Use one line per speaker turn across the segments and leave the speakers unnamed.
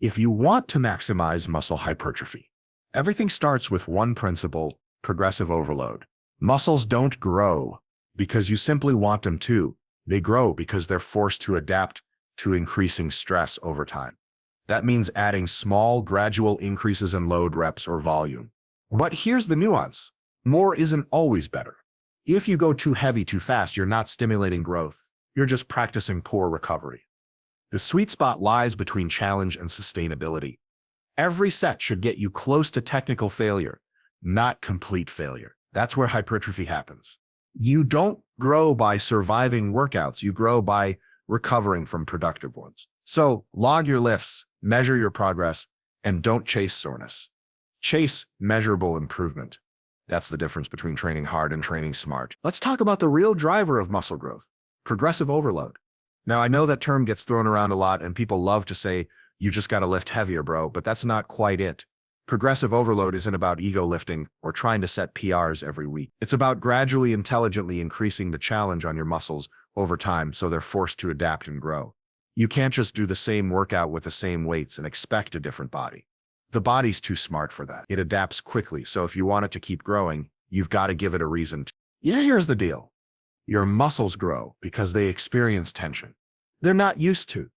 If you want to maximize muscle hypertrophy, everything starts with one principle: progressive overload. Muscles don't grow because you simply want them to. They grow because they're forced to adapt to increasing stress over time. That means adding small, gradual increases in load, reps, or volume. But here's the nuance. More isn't always better. If you go too heavy too fast, you're not stimulating growth. You're just practicing poor recovery. The sweet spot lies between challenge and sustainability. Every set should get you close to technical failure, not complete failure. That's where hypertrophy happens. You don't grow by surviving workouts. You grow by recovering from productive ones. So log your lifts, measure your progress, and don't chase soreness. Chase measurable improvement. That's the difference between training hard and training smart. Let's talk about the real driver of muscle growth: progressive overload. Now, I know that term gets thrown around a lot and people love to say, you just got to lift heavier, bro, but that's not quite it. Progressive overload isn't about ego lifting or trying to set PRs every week. It's about gradually, intelligently increasing the challenge on your muscles over time so they're forced to adapt and grow. You can't just do the same workout with the same weights and expect a different body. The body's too smart for that. It adapts quickly, so if you want it to keep growing, you've got to give it a reason to. Yeah, here's the deal. Your muscles grow because they experience tension they're not used to.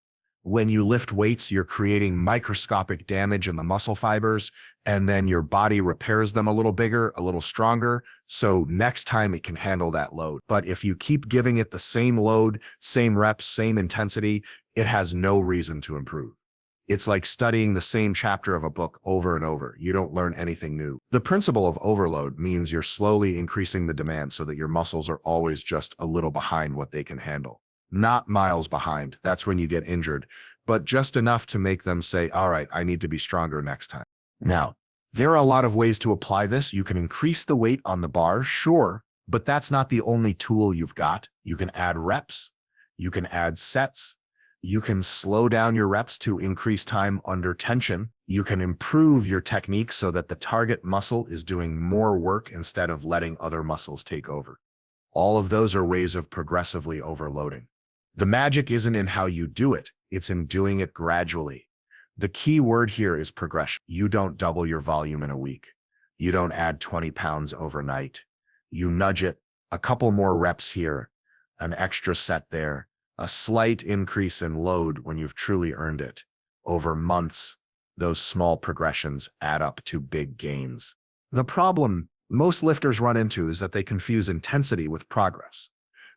When you lift weights, you're creating microscopic damage in the muscle fibers, and then your body repairs them a little bigger, a little stronger, so next time it can handle that load. But if you keep giving it the same load, same reps, same intensity, it has no reason to improve. It's like studying the same chapter of a book over and over. You don't learn anything new. The principle of overload means you're slowly increasing the demand so that your muscles are always just a little behind what they can handle. Not miles behind. That's when you get injured, but just enough to make them say, all right, I need to be stronger next time. Now, there are a lot of ways to apply this. You can increase the weight on the bar, sure, but that's not the only tool you've got. You can add reps. You can add sets. You can slow down your reps to increase time under tension. You can improve your technique so that the target muscle is doing more work instead of letting other muscles take over. All of those are ways of progressively overloading. The magic isn't in how you do it. It's in doing it gradually. The key word here is progression. You don't double your volume in a week. You don't add 20 pounds overnight. You nudge it, a couple more reps here, an extra set there, a slight increase in load when you've truly earned it. Over months, those small progressions add up to big gains. The problem most lifters run into is that they confuse intensity with progress.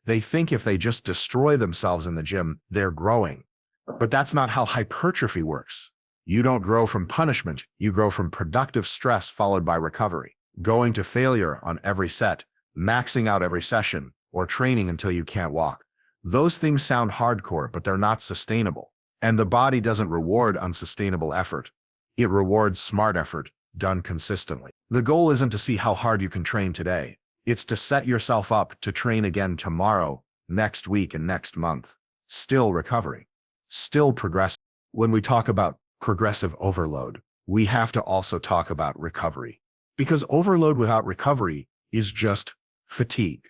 They think if they just destroy themselves in the gym, they're growing. But that's not how hypertrophy works. You don't grow from punishment. You grow from productive stress followed by recovery. Going to failure on every set, maxing out every session, or training until you can't walk. Those things sound hardcore, but they're not sustainable. And the body doesn't reward unsustainable effort. It rewards smart effort, done consistently. The goal isn't to see how hard you can train today. It's to set yourself up to train again tomorrow, next week, and next month. Still recovering. Still progressing. When we talk about progressive overload, we have to also talk about recovery. Because overload without recovery is just fatigue.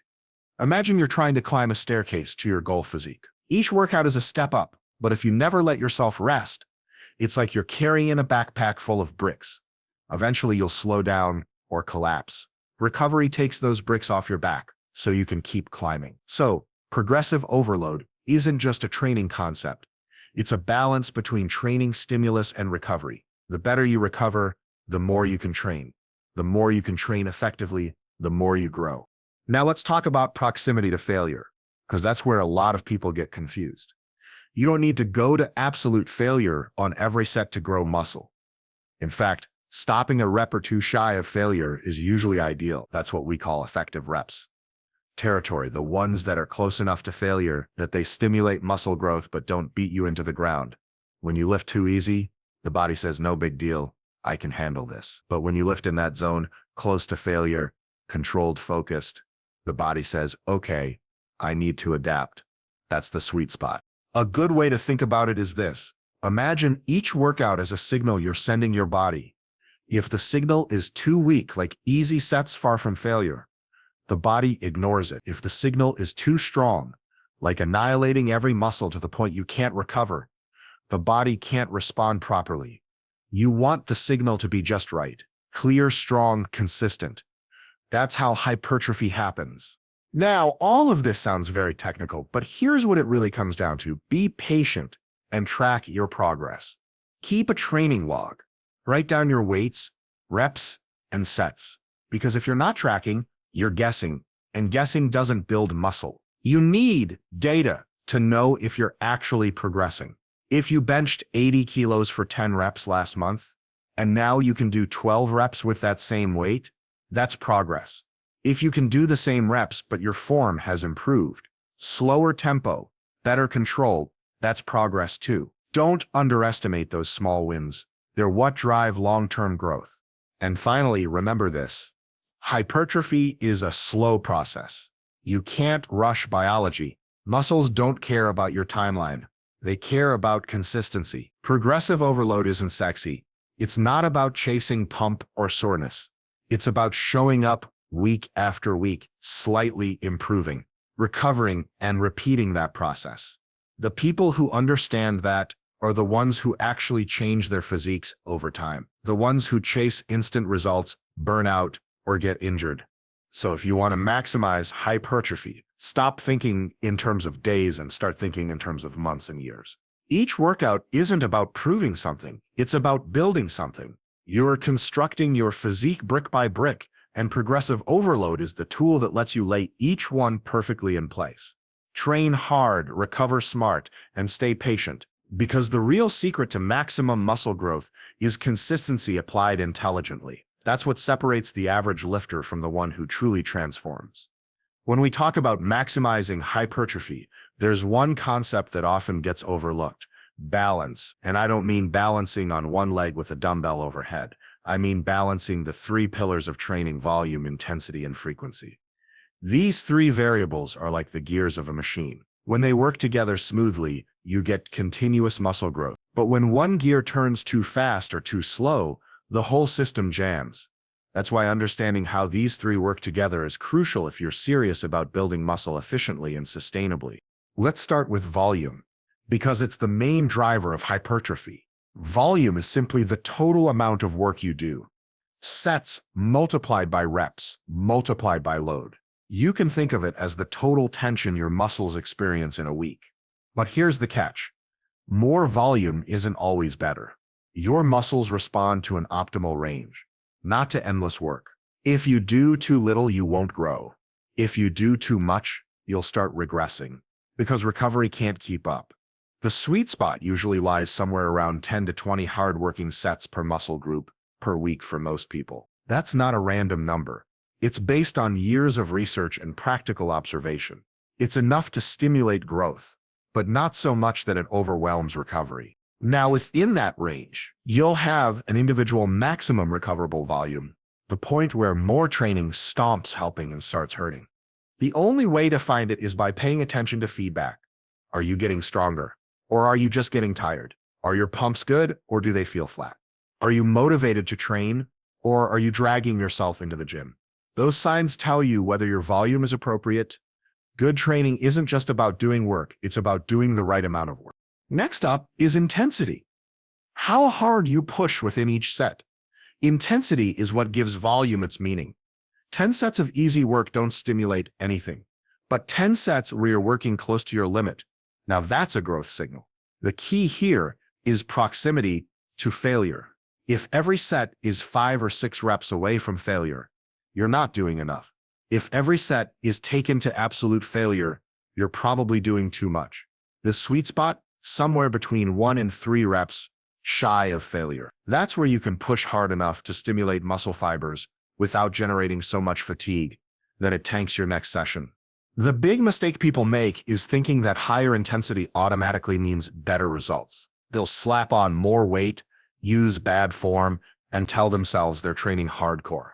Imagine you're trying to climb a staircase to your goal physique. Each workout is a step up, but if you never let yourself rest, it's like you're carrying a backpack full of bricks. Eventually you'll slow down or collapse. Recovery takes those bricks off your back so you can keep climbing. So, progressive overload isn't just a training concept. It's a balance between training stimulus and recovery. The better you recover, the more you can train. The more you can train effectively, the more you grow. Now let's talk about proximity to failure, because that's where a lot of people get confused. You don't need to go to absolute failure on every set to grow muscle. In fact, stopping a rep or two shy of failure is usually ideal. That's what we call effective reps. Territory, the ones that are close enough to failure that they stimulate muscle growth but don't beat you into the ground. When you lift too easy, the body says, no big deal, I can handle this. But when you lift in that zone, close to failure, controlled, focused, the body says, okay, I need to adapt. That's the sweet spot. A good way to think about it is this. Imagine each workout as a signal you're sending your body. If the signal is too weak, like easy sets far from failure, the body ignores it. If the signal is too strong, like annihilating every muscle to the point you can't recover, the body can't respond properly. You want the signal to be just right. Clear, strong, consistent. That's how hypertrophy happens. Now, all of this sounds very technical, but here's what it really comes down to. Be patient and track your progress. Keep a training log. Write down your weights, reps, and sets. Because if you're not tracking, you're guessing, and guessing doesn't build muscle. You need data to know if you're actually progressing. If you benched 80 kilos for 10 reps last month, and now you can do 12 reps with that same weight, that's progress. If you can do the same reps, but your form has improved, slower tempo, better control, that's progress too. Don't underestimate those small wins. They're what drive long-term growth. And finally, remember this. Hypertrophy is a slow process. You can't rush biology. Muscles don't care about your timeline. They care about consistency. Progressive overload isn't sexy. It's not about chasing pump or soreness. It's about showing up week after week, slightly improving, recovering, and repeating that process. The people who understand that are the ones who actually change their physiques over time. The ones who chase instant results, burn out, or get injured. So if you want to maximize hypertrophy, stop thinking in terms of days and start thinking in terms of months and years. Each workout isn't about proving something. It's about building something. You're constructing your physique brick by brick, and progressive overload is the tool that lets you lay each one perfectly in place. Train hard, recover smart, and stay patient, because the real secret to maximum muscle growth is consistency applied intelligently. That's what separates the average lifter from the one who truly transforms. When we talk about maximizing hypertrophy, there's one concept that often gets overlooked: balance. And I don't mean balancing on one leg with a dumbbell overhead. I mean balancing the three pillars of training: volume, intensity, and frequency. These three variables are like the gears of a machine. When they work together smoothly, you get continuous muscle growth. But when one gear turns too fast or too slow, the whole system jams. That's why understanding how these three work together is crucial if you're serious about building muscle efficiently and sustainably. Let's start with volume, because it's the main driver of hypertrophy. Volume is simply the total amount of work you do. Sets multiplied by reps, multiplied by load. You can think of it as the total tension your muscles experience in a week. But here's the catch. More volume isn't always better. Your muscles respond to an optimal range, not to endless work. If you do too little, you won't grow. If you do too much, you'll start regressing, because recovery can't keep up. The sweet spot usually lies somewhere around 10 to 20 hard-working sets per muscle group per week for most people. That's not a random number. It's based on years of research and practical observation. It's enough to stimulate growth, but not so much that it overwhelms recovery. Now, within that range, you'll have an individual maximum recoverable volume, the point where more training stops helping and starts hurting. The only way to find it is by paying attention to feedback. Are you getting stronger? Or are you just getting tired? Are your pumps good, or do they feel flat? Are you motivated to train, or are you dragging yourself into the gym? Those signs tell you whether your volume is appropriate. Good training isn't just about doing work, it's about doing the right amount of work. Next up is intensity. How hard you push within each set. Intensity is what gives volume its meaning. 10 sets of easy work don't stimulate anything, but 10 sets where you're working close to your limit, now that's a growth signal. The key here is proximity to failure. If every set is 5 or 6 reps away from failure, you're not doing enough. If every set is taken to absolute failure, you're probably doing too much. The sweet spot? Somewhere between 1 and 3 reps shy of failure. That's where you can push hard enough to stimulate muscle fibers without generating so much fatigue that it tanks your next session. The big mistake people make is thinking that higher intensity automatically means better results. They'll slap on more weight, use bad form, and tell themselves they're training hardcore.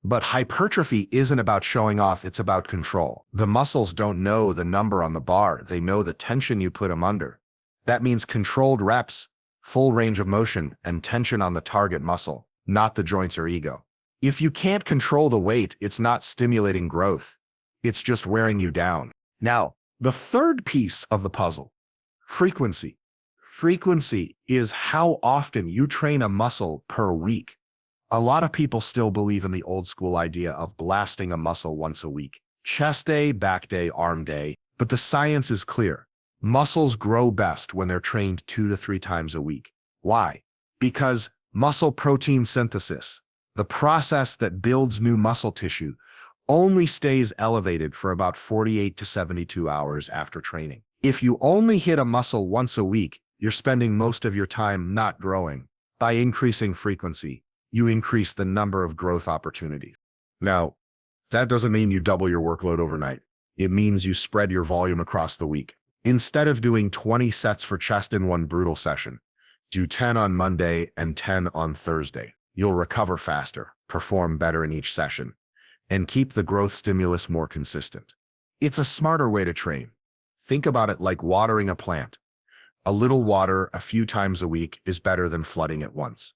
But hypertrophy isn't about showing off, it's about control. The muscles don't know the number on the bar, they know the tension you put them under. That means controlled reps, full range of motion, and tension on the target muscle, not the joints or ego. If you can't control the weight, it's not stimulating growth. It's just wearing you down. Now, the third piece of the puzzle: frequency. Frequency is how often you train a muscle per week. A lot of people still believe in the old school idea of blasting a muscle once a week. Chest day, back day, arm day. But the science is clear. Muscles grow best when they're trained 2 to 3 times a week. Why? Because muscle protein synthesis, the process that builds new muscle tissue, only stays elevated for about 48 to 72 hours after training. If you only hit a muscle once a week, you're spending most of your time not growing. By increasing frequency, you increase the number of growth opportunities. Now, that doesn't mean you double your workload overnight. It means you spread your volume across the week. Instead of doing 20 sets for chest in one brutal session, do 10 on Monday and 10 on Thursday. You'll recover faster, perform better in each session, and keep the growth stimulus more consistent. It's a smarter way to train. Think about it like watering a plant. A little water a few times a week is better than flooding it once.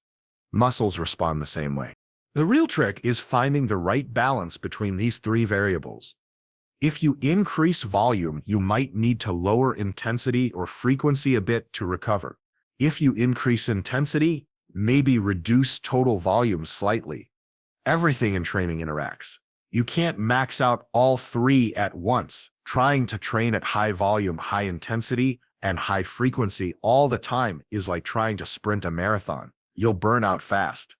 Muscles respond the same way. The real trick is finding the right balance between these 3 variables. If you increase volume, you might need to lower intensity or frequency a bit to recover. If you increase intensity, maybe reduce total volume slightly. Everything in training interacts. You can't max out all 3 at once. Trying to train at high volume, high intensity, and high frequency all the time is like trying to sprint a marathon. You'll burn out fast.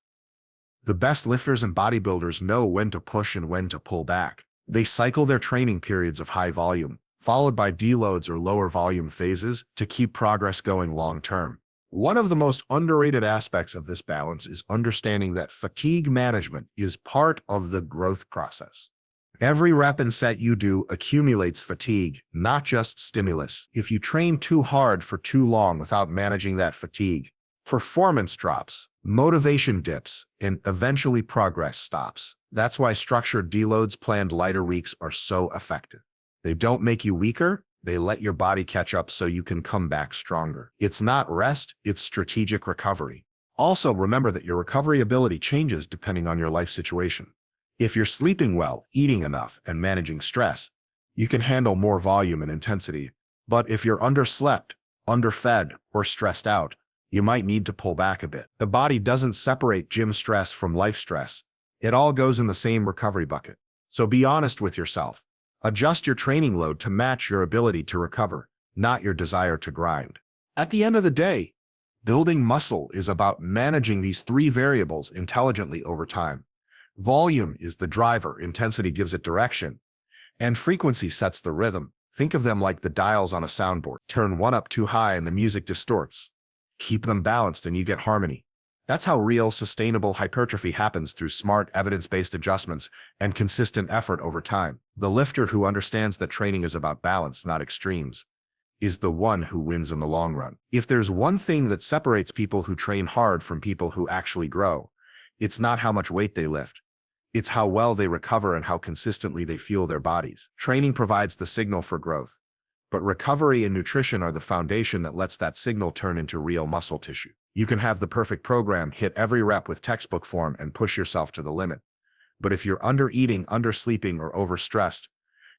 The best lifters and bodybuilders know when to push and when to pull back. They cycle their training periods of high volume, followed by deloads or lower volume phases to keep progress going long term. One of the most underrated aspects of this balance is understanding that fatigue management is part of the growth process. Every rep and set you do accumulates fatigue, not just stimulus. If you train too hard for too long without managing that fatigue, performance drops, motivation dips, and eventually progress stops. That's why structured deloads, planned lighter weeks are so effective. They don't make you weaker, they let your body catch up so you can come back stronger. It's not rest, it's strategic recovery. Also, remember that your recovery ability changes depending on your life situation. If you're sleeping well, eating enough, and managing stress, you can handle more volume and intensity. But if you're underslept, underfed, or stressed out, you might need to pull back a bit. The body doesn't separate gym stress from life stress. It all goes in the same recovery bucket. So be honest with yourself. Adjust your training load to match your ability to recover, not your desire to grind. At the end of the day, building muscle is about managing these 3 variables intelligently over time. Volume is the driver, intensity gives it direction, and frequency sets the rhythm. Think of them like the dials on a soundboard. Turn one up too high and the music distorts. Keep them balanced and you get harmony. That's how real, sustainable hypertrophy happens, through smart, evidence-based adjustments and consistent effort over time. The lifter who understands that training is about balance, not extremes, is the one who wins in the long run. If there's one thing that separates people who train hard from people who actually grow, it's not how much weight they lift. It's how well they recover and how consistently they fuel their bodies. Training provides the signal for growth, but recovery and nutrition are the foundation that lets that signal turn into real muscle tissue. You can have the perfect program, hit every rep with textbook form, and push yourself to the limit. But if you're under-eating, under-sleeping, or overstressed,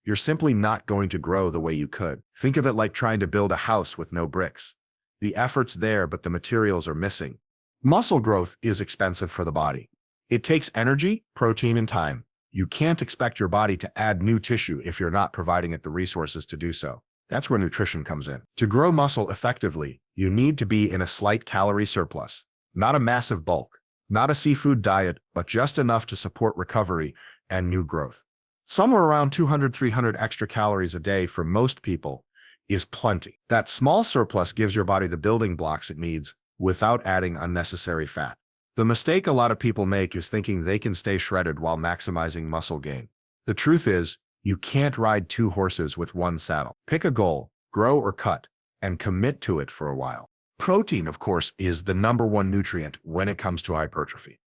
you're simply not going to grow the way you could. Think of it like trying to build a house with no bricks. The effort's there, but the materials are missing. Muscle growth is expensive for the body. It takes energy, protein, and time. You can't expect your body to add new tissue if you're not providing it the resources to do so. That's where nutrition comes in. To grow muscle effectively, you need to be in a slight calorie surplus, not a massive bulk, not a seafood diet, but just enough to support recovery and new growth. Somewhere around 200-300 extra calories a day for most people is plenty. That small surplus gives your body the building blocks it needs without adding unnecessary fat. The mistake a lot of people make is thinking they can stay shredded while maximizing muscle gain. The truth is, you can't ride 2 horses with one saddle. Pick a goal, grow or cut, and commit to it for a while. Protein, of course, is the #1 nutrient when it comes to hypertrophy.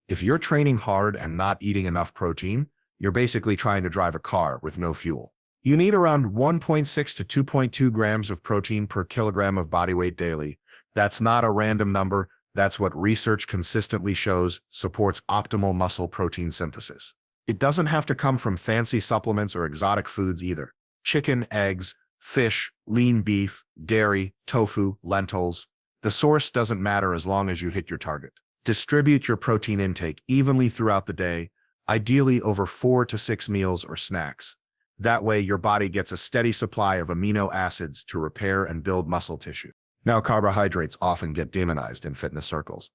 If you're training hard and not eating enough protein, you're basically trying to drive a car with no fuel. You need around 1.6 to 2.2 grams of protein per kilogram of body weight daily. That's not a random number. That's what research consistently shows supports optimal muscle protein synthesis. It doesn't have to come from fancy supplements or exotic foods either. Chicken, eggs, Fish, lean beef, dairy, tofu, lentils. The source doesn't matter as long as you hit your target. Distribute your protein intake evenly throughout the day, ideally over 4 to 6 meals or snacks. That way, your body gets a steady supply of amino acids to repair and build muscle tissue. Now, carbohydrates often get demonized in fitness circles,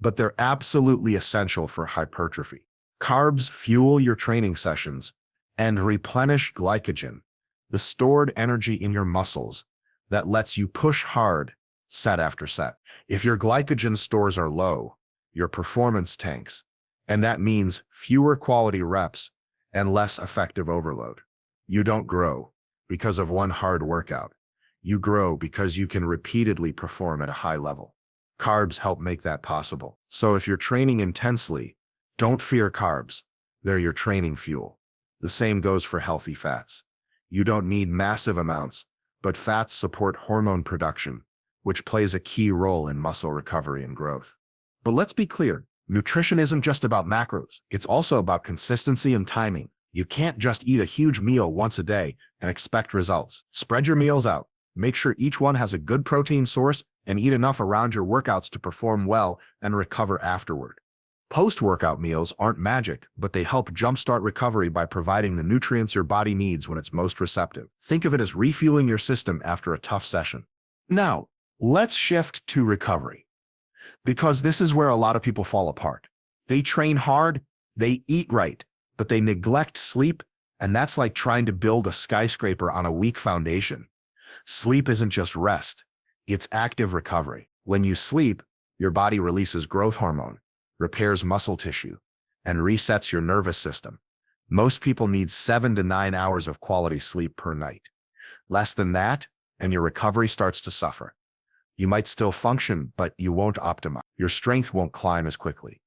but they're absolutely essential for hypertrophy. Carbs fuel your training sessions and replenish glycogen, the stored energy in your muscles that lets you push hard set after set. If your glycogen stores are low, your performance tanks, and that means fewer quality reps and less effective overload. You don't grow because of one hard workout. You grow because you can repeatedly perform at a high level. Carbs help make that possible. So if you're training intensely, don't fear carbs. They're your training fuel. The same goes for healthy fats. You don't need massive amounts, but fats support hormone production, which plays a key role in muscle recovery and growth. But let's be clear, nutrition isn't just about macros. It's also about consistency and timing. You can't just eat a huge meal once a day and expect results. Spread your meals out. Make sure each one has a good protein source and eat enough around your workouts to perform well and recover afterward. Post-workout meals aren't magic, but they help jumpstart recovery by providing the nutrients your body needs when it's most receptive. Think of it as refueling your system after a tough session. Now, let's shift to recovery, because this is where a lot of people fall apart. They train hard, they eat right, but they neglect sleep, and that's like trying to build a skyscraper on a weak foundation. Sleep isn't just rest, it's active recovery. When you sleep, your body releases growth hormone, repairs muscle tissue, and resets your nervous system. Most people need 7 to 9 hours of quality sleep per night. Less than that, and your recovery starts to suffer. You might still function, but you won't optimize. Your strength won't climb as quickly.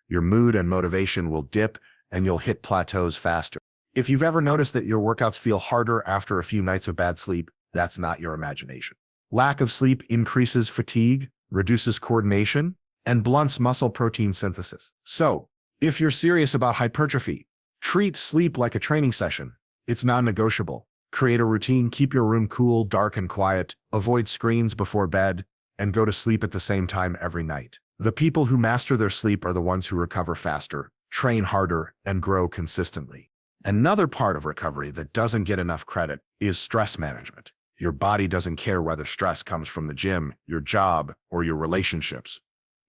Your mood and motivation will dip, and you'll hit plateaus faster. If you've ever noticed that your workouts feel harder after a few nights of bad sleep, that's not your imagination. Lack of sleep increases fatigue, reduces coordination, and blunts muscle protein synthesis. So, if you're serious about hypertrophy, treat sleep like a training session. It's non-negotiable. Create a routine, keep your room cool, dark, and quiet, avoid screens before bed, and go to sleep at the same time every night. The people who master their sleep are the ones who recover faster, train harder, and grow consistently. Another part of recovery that doesn't get enough credit is stress management. Your body doesn't care whether stress comes from the gym, your job, or your relationships.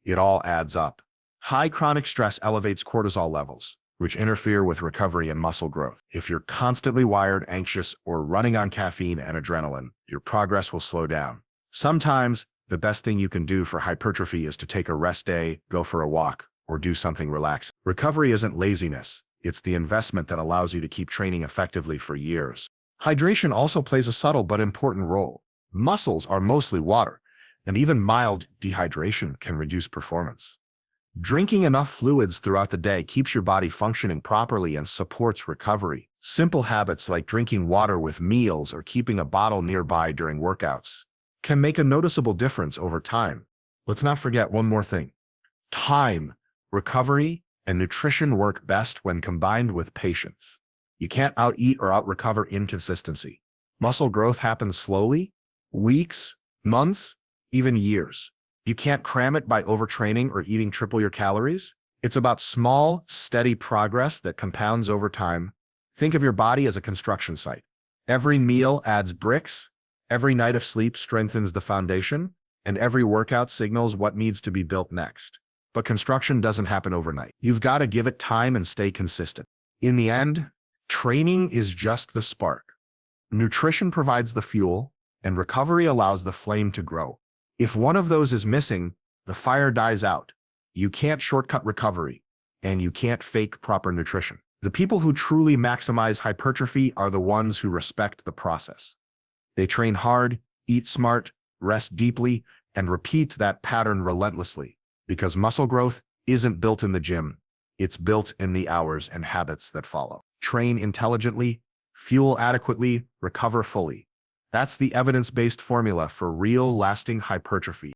It all adds up. High chronic stress elevates cortisol levels, which interfere with recovery and muscle growth. If you're constantly wired, anxious, or running on caffeine and adrenaline, your progress will slow down. Sometimes, the best thing you can do for hypertrophy is to take a rest day, go for a walk, or do something relaxing. Recovery isn't laziness. It's the investment that allows you to keep training effectively for years. Hydration also plays a subtle but important role. Muscles are mostly water, and even mild dehydration can reduce performance. Drinking enough fluids throughout the day keeps your body functioning properly and supports recovery. Simple habits like drinking water with meals or keeping a bottle nearby during workouts can make a noticeable difference over time. Let's not forget one more thing. Time, recovery, and nutrition work best when combined with patience. You can't out-eat or out-recover inconsistency. Muscle growth happens slowly, weeks, months, even years. You can't cram it by overtraining or eating triple your calories. It's about small, steady progress that compounds over time. Think of your body as a construction site. Every meal adds bricks, every night of sleep strengthens the foundation, and every workout signals what needs to be built next. But construction doesn't happen overnight. You've got to give it time and stay consistent. In the end, training is just the spark. Nutrition provides the fuel, and recovery allows the flame to grow. If one of those is missing, the fire dies out. You can't shortcut recovery, and you can't fake proper nutrition. The people who truly maximize hypertrophy are the ones who respect the process. They train hard, eat smart, rest deeply, and repeat that pattern relentlessly, because muscle growth isn't built in the gym. It's built in the hours and habits that follow. Train intelligently, fuel adequately, recover fully. That's the evidence-based formula for real, lasting hypertrophy.